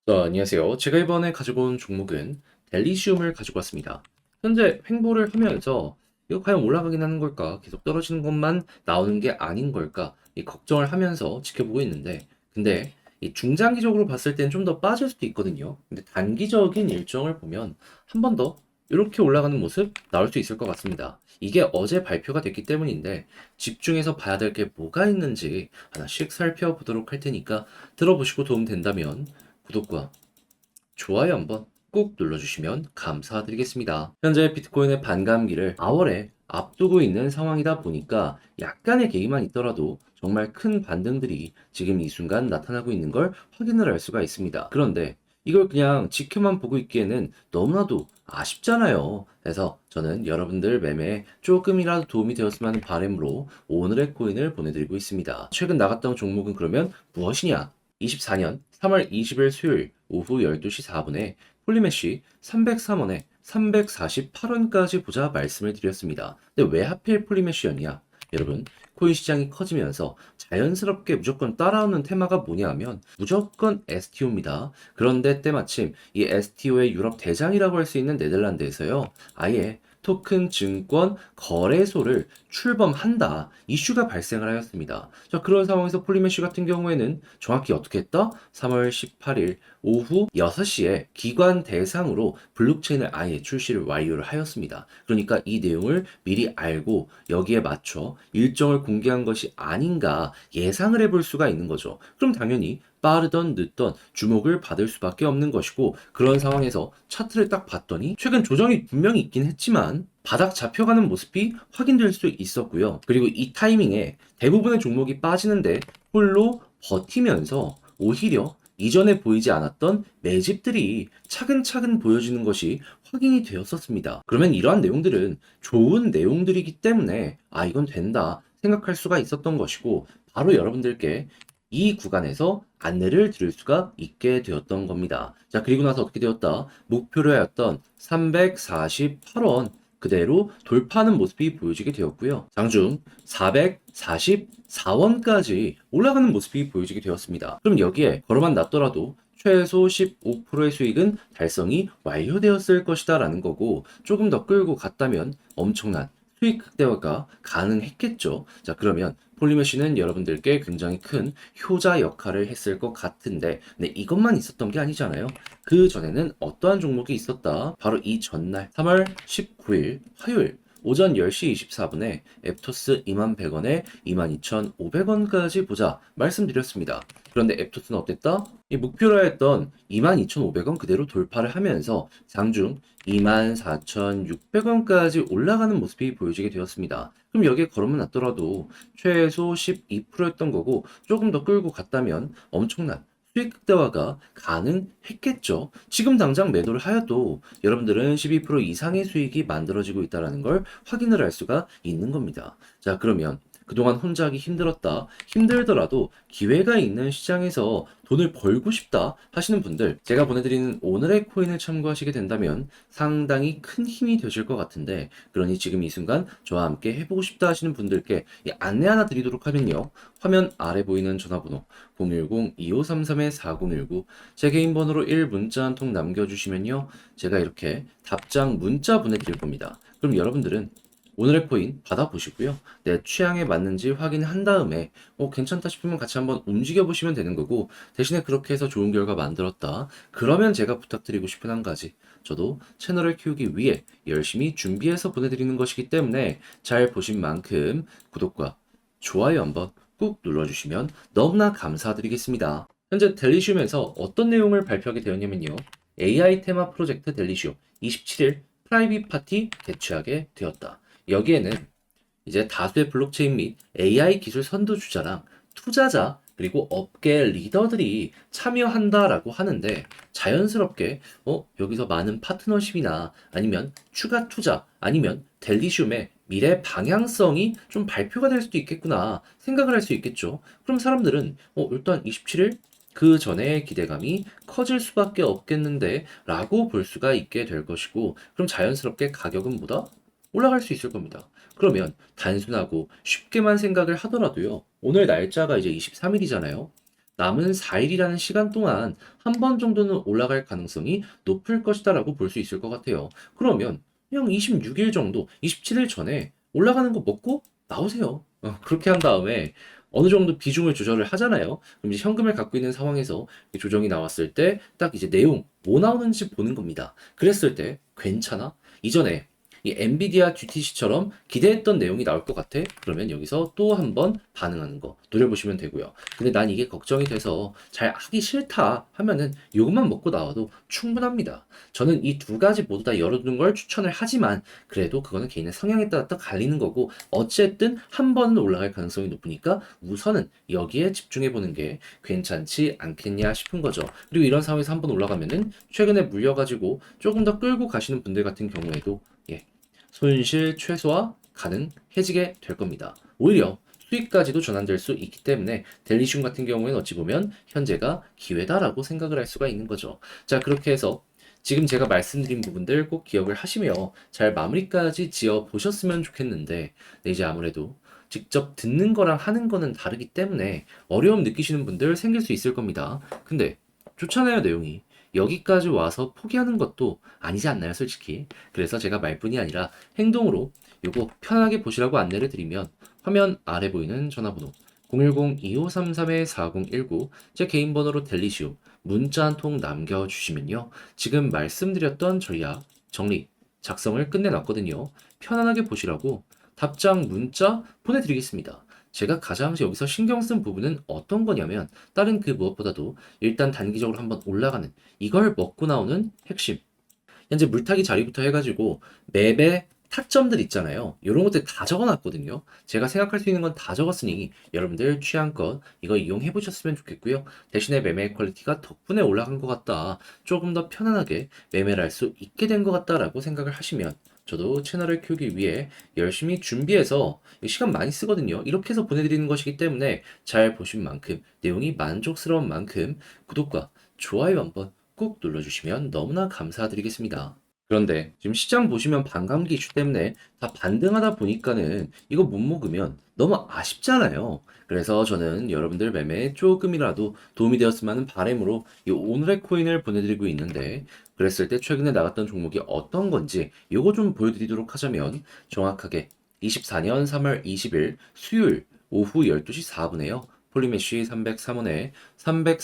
안녕하세요. 제가 이번에 가지고 온 종목은 델리시움을 가지고 왔습니다. 현재 횡보를 하면서 이거 과연 올라가긴 하는 걸까? 계속 떨어지는 것만 나오는 게 아닌 걸까? 이 걱정을 하면서 지켜보고 있는데, 근데 이 중장기적으로 봤을 땐 좀 더 빠질 수도 있거든요. 근데 단기적인 일정을 보면 한 번 더 이렇게 올라가는 모습 나올 수 있을 것 같습니다. 이게 어제 발표가 됐기 때문인데 집중해서 봐야 될 게 뭐가 있는지 하나씩 살펴보도록 할 테니까 들어보시고 도움 된다면 구독과 좋아요 한번 꾹 눌러주시면 감사드리겠습니다. 현재 비트코인의 반감기를 4월에 앞두고 있는 상황이다 보니까 약간의 개입만 있더라도 정말 큰 반등들이 지금 이 순간 나타나고 있는 걸 확인을 할 수가 있습니다. 그런데 이걸 그냥 지켜만 보고 있기에는 너무나도 아쉽잖아요. 그래서 저는 여러분들 매매에 조금이라도 도움이 되었으면 하는 바람으로 오늘의 코인을 보내드리고 있습니다. 최근 나갔던 종목은 그러면 무엇이냐? 24년 3월 20일 수요일 오후 12시 4분에 폴리메쉬 303원에 348원까지 보자 말씀을 드렸습니다. 근데 왜 하필 폴리메쉬였냐? 여러분, 코인 시장이 커지면서 자연스럽게 무조건 따라오는 테마가 뭐냐 하면 무조건 STO입니다. 그런데 때마침 이 STO의 유럽 대장이라고 할 수 있는 네덜란드에서요. 아예 토큰 증권 거래소를 출범한다. 이슈가 발생을 하였습니다. 자, 그런 상황에서 폴리메쉬 같은 경우에는 정확히 어떻게 했다? 3월 18일 오후 6시에 기관 대상으로 블록체인을 아예 출시를 완료를 하였습니다. 그러니까 이 내용을 미리 알고 여기에 맞춰 일정을 공개한 것이 아닌가 예상을 해볼 수가 있는 거죠. 그럼 당연히 빠르던 늦던 주목을 받을 수밖에 없는 것이고 그런 상황에서 차트를 딱 봤더니 최근 조정이 분명히 있긴 했지만 바닥 잡혀가는 모습이 확인될 수 있었고요. 그리고 이 타이밍에 대부분의 종목이 빠지는데 홀로 버티면서 오히려 이전에 보이지 않았던 매집들이 차근차근 보여지는 것이 확인이 되었었습니다. 그러면 이러한 내용들은 좋은 내용들이기 때문에 이건 된다 생각할 수가 있었던 것이고 바로 여러분들께 이 구간에서 안내를 드릴 수가 있게 되었던 겁니다. 자, 그리고 나서 어떻게 되었다? 목표로 하였던 348원 그대로 돌파하는 모습이 보여지게 되었고요. 장중 444원까지 올라가는 모습이 보여지게 되었습니다. 그럼 여기에 걸어만 놨더라도 최소 15%의 수익은 달성이 완료되었을 것이다 라는 거고 조금 더 끌고 갔다면 엄청난 수익 극대화가 가능했겠죠. 자, 그러면 폴리메쉬는 여러분들께 굉장히 큰 효자 역할을 했을 것 같은데, 근데 이것만 있었던 게 아니잖아요. 그 전에는 어떠한 종목이 있었다? 바로 이 전날 3월 19일 화요일 오전 10시 24분에 앱토스 2100원에 22,500원까지 보자 말씀드렸습니다. 그런데 앱토스는 어땠다? 이 목표로 했던 22,500원 그대로 돌파를 하면서 장중 24,600원까지 올라가는 모습이 보여지게 되었습니다. 그럼 여기에 걸으면 놨더라도 최소 12%였던 거고 조금 더 끌고 갔다면 엄청난 수익 극대화가 가능했겠죠. 지금 당장 매도를 하여도 여러분들은 12% 이상의 수익이 만들어지고 있다는 걸 확인을 할 수가 있는 겁니다. 자, 그러면 그동안 혼자 하기 힘들었다. 힘들더라도 기회가 있는 시장에서 돈을 벌고 싶다 하시는 분들, 제가 보내드리는 오늘의 코인을 참고하시게 된다면 상당히 큰 힘이 되실 것 같은데, 그러니 지금 이 순간 저와 함께 해보고 싶다 하시는 분들께 이 안내 하나 드리도록 하면요. 화면 아래 보이는 전화번호 010-2533-4019 제 개인 번호로 1문자 한 통 남겨주시면요. 제가 이렇게 답장 문자 보내드릴 겁니다. 그럼 여러분들은 오늘의 코인 받아보시고요. 내 취향에 맞는지 확인한 다음에 괜찮다 싶으면 같이 한번 움직여 보시면 되는 거고 대신에 그렇게 해서 좋은 결과 만들었다. 그러면 제가 부탁드리고 싶은 한 가지. 저도 채널을 키우기 위해 열심히 준비해서 보내드리는 것이기 때문에 잘 보신 만큼 구독과 좋아요 한번 꾹 눌러주시면 너무나 감사드리겠습니다. 현재 델리시움에서 어떤 내용을 발표하게 되었냐면요. AI 테마 프로젝트 델리시움 27일 프라이빗 파티 개최하게 되었다. 여기에는 이제 다수의 블록체인 및 AI 기술 선두주자랑 투자자 그리고 업계 리더들이 참여한다라고 하는데 자연스럽게 여기서 많은 파트너십이나 아니면 추가 투자 아니면 델리시움의 미래 방향성이 좀 발표가 될 수도 있겠구나 생각을 할 수 있겠죠. 그럼 사람들은 일단 27일 그 전에 기대감이 커질 수밖에 없겠는데 라고 볼 수가 있게 될 것이고 그럼 자연스럽게 가격은 보다 올라갈 수 있을 겁니다. 그러면 단순하고 쉽게만 생각을 하더라도요. 오늘 날짜가 이제 23일이잖아요. 남은 4일이라는 시간 동안 한 번 정도는 올라갈 가능성이 높을 것이다라고 볼 수 있을 것 같아요. 그러면 그냥 26일 정도, 27일 전에 올라가는 거 먹고 나오세요. 그렇게 한 다음에 어느 정도 비중을 조절을 하잖아요. 그럼 이제 현금을 갖고 있는 상황에서 조정이 나왔을 때 딱 이제 내용 뭐 나오는지 보는 겁니다. 그랬을 때 괜찮아? 이전에 이 엔비디아 GTC처럼 기대했던 내용이 나올 것 같아? 그러면 여기서 또 한 번 반응하는 거 노려보시면 되고요. 근데 난 이게 걱정이 돼서 잘 하기 싫다 하면은 요것만 먹고 나와도 충분합니다. 저는 이 두 가지 모두 다 열어두는 걸 추천을 하지만 그래도 그거는 개인의 성향에 따라 또 갈리는 거고 어쨌든 한 번은 올라갈 가능성이 높으니까 우선은 여기에 집중해 보는 게 괜찮지 않겠냐 싶은 거죠. 그리고 이런 상황에서 한 번 올라가면은 최근에 물려가지고 조금 더 끌고 가시는 분들 같은 경우에도 예, 손실 최소화 가능해지게 될 겁니다. 오히려 수익까지도 전환될 수 있기 때문에 델리슘 같은 경우에는 어찌 보면 현재가 기회다라고 생각을 할 수가 있는 거죠. 자, 그렇게 해서 지금 제가 말씀드린 부분들 꼭 기억을 하시며 잘 마무리까지 지어 보셨으면 좋겠는데 네, 이제 아무래도 직접 듣는 거랑 하는 거는 다르기 때문에 어려움 느끼시는 분들 생길 수 있을 겁니다. 근데 좋잖아요, 내용이. 여기까지 와서 포기하는 것도 아니지 않나요, 솔직히? 그래서 제가 말뿐이 아니라 행동으로 요거 편하게 보시라고 안내를 드리면 화면 아래 보이는 전화번호 010-2533-4019 제 개인 번호로 델리시움 문자 한 통 남겨주시면요. 지금 말씀드렸던 전략 정리 작성을 끝내놨거든요. 편안하게 보시라고 답장 문자 보내드리겠습니다. 제가 가장 여기서 신경 쓴 부분은 어떤 거냐면 다른 그 무엇보다도 일단 단기적으로 한번 올라가는 이걸 먹고 나오는 핵심 현재 물타기 자리부터 해가지고 맵의 타점들 있잖아요. 이런 것들 다 적어놨거든요. 제가 생각할 수 있는 건 다 적었으니 여러분들 취향껏 이거 이용해 보셨으면 좋겠고요. 대신에 매매 퀄리티가 덕분에 올라간 것 같다. 조금 더 편안하게 매매를 할 수 있게 된 것 같다라고 생각을 하시면 저도 채널을 키우기 위해 열심히 준비해서 시간 많이 쓰거든요. 이렇게 해서 보내드리는 것이기 때문에 잘 보신 만큼 내용이 만족스러운 만큼 구독과 좋아요 한번 꾹 눌러주시면 너무나 감사드리겠습니다. 그런데 지금 시장 보시면 반감기 이슈 때문에 다 반등하다 보니까는 이거 못 먹으면 너무 아쉽잖아요. 그래서 저는 여러분들 매매에 조금이라도 도움이 되었으면 하는 바람으로 이 오늘의 코인을 보내드리고 있는데 그랬을 때 최근에 나갔던 종목이 어떤 건지 이거 좀 보여드리도록 하자면 정확하게 24년 3월 20일 수요일 오후 12시 4분에요. 폴리메쉬 303원에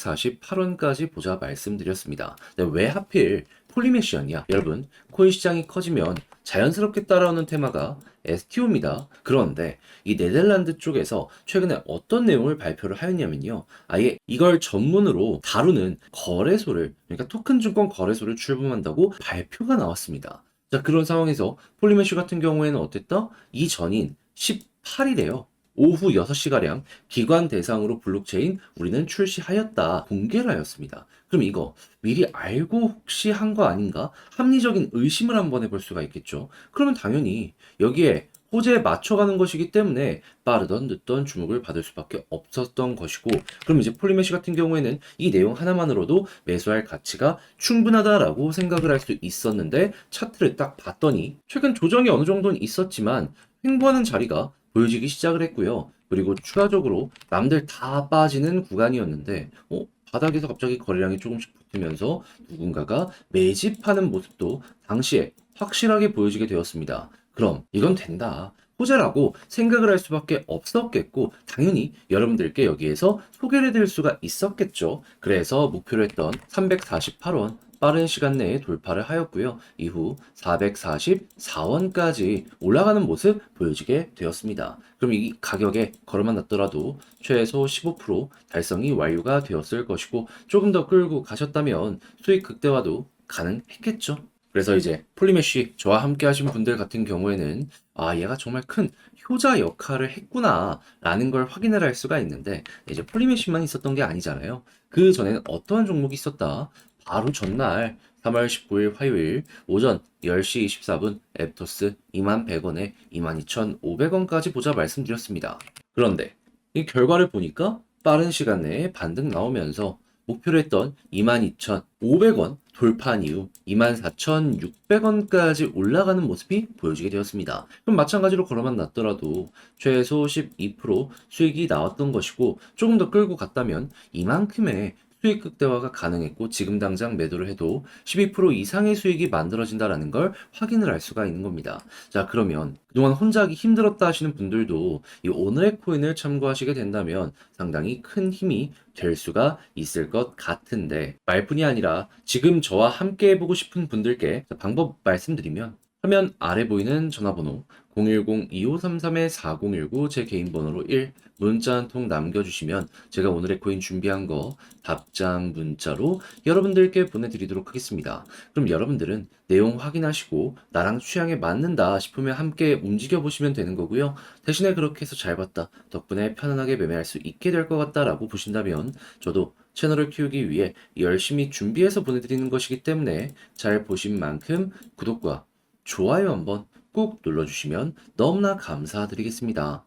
348원까지 보자 말씀드렸습니다. 네, 왜 하필 폴리메쉬였냐? 여러분, 코인 시장이 커지면 자연스럽게 따라오는 테마가 STO입니다. 그런데 이 네덜란드 쪽에서 최근에 어떤 내용을 발표를 하였냐면요. 아예 이걸 전문으로 다루는 거래소를, 그러니까 토큰 증권 거래소를 출범한다고 발표가 나왔습니다. 자, 그런 상황에서 폴리메쉬 같은 경우에는 어땠다? 이 전인 18일에요. 오후 6시가량 기관 대상으로 블록체인 우리는 출시하였다 공개를 하였습니다. 그럼 이거 미리 알고 혹시 한 거 아닌가? 합리적인 의심을 한번 해볼 수가 있겠죠. 그러면 당연히 여기에 호재에 맞춰가는 것이기 때문에 빠르던 늦던 주목을 받을 수밖에 없었던 것이고 그럼 이제 폴리메시 같은 경우에는 이 내용 하나만으로도 매수할 가치가 충분하다라고 생각을 할 수 있었는데 차트를 딱 봤더니 최근 조정이 어느 정도는 있었지만 횡보하는 자리가 보여지기 시작을 했고요. 그리고 추가적으로 남들 다 빠지는 구간이었는데 바닥에서 갑자기 거래량이 조금씩 붙으면서 누군가가 매집하는 모습도 당시에 확실하게 보여지게 되었습니다. 그럼 이건 된다. 호재라고 생각을 할 수밖에 없었겠고 당연히 여러분들께 여기에서 소개를 해드릴 수가 있었겠죠. 그래서 목표로 했던 348원 빠른 시간 내에 돌파를 하였고요. 이후 444원까지 올라가는 모습 보여지게 되었습니다. 그럼 이 가격에 걸어만 놨더라도 최소 15% 달성이 완료가 되었을 것이고 조금 더 끌고 가셨다면 수익 극대화도 가능했겠죠. 그래서 이제 폴리메쉬 저와 함께 하신 분들 같은 경우에는 아 얘가 정말 큰 효자 역할을 했구나 라는 걸 확인을 할 수가 있는데 이제 폴리메쉬만 있었던 게 아니잖아요. 그 전에는 어떠한 종목이 있었다. 바로 전날 3월 19일 화요일 오전 10시 24분 앱토스 21,100원에 22,500원까지 보자 말씀드렸습니다. 그런데 이 결과를 보니까 빠른 시간 내에 반등 나오면서 목표로 했던 22,500원 돌파한 이후 24,600원까지 올라가는 모습이 보여지게 되었습니다. 그럼 마찬가지로 걸어만 놨더라도 최소 12% 수익이 나왔던 것이고 조금 더 끌고 갔다면 이만큼의 수익 극대화가 가능했고 지금 당장 매도를 해도 12% 이상의 수익이 만들어진다라는 걸 확인을 할 수가 있는 겁니다. 자, 그러면 그동안 혼자 하기 힘들었다 하시는 분들도 이 오늘의 코인을 참고하시게 된다면 상당히 큰 힘이 될 수가 있을 것 같은데 말뿐이 아니라 지금 저와 함께 해보고 싶은 분들께 방법 말씀드리면 화면 아래 보이는 전화번호 010-2533-4019 제 개인 번호로 1 문자 한 통 남겨주시면 제가 오늘의 코인 준비한 거 답장 문자로 여러분들께 보내드리도록 하겠습니다. 그럼 여러분들은 내용 확인하시고 나랑 취향에 맞는다 싶으면 함께 움직여 보시면 되는 거고요. 대신에 그렇게 해서 잘 봤다, 덕분에 편안하게 매매할 수 있게 될 것 같다라고 보신다면 저도 채널을 키우기 위해 열심히 준비해서 보내드리는 것이기 때문에 잘 보신 만큼 구독과 좋아요 한번 꾹 눌러주시면 너무나 감사드리겠습니다.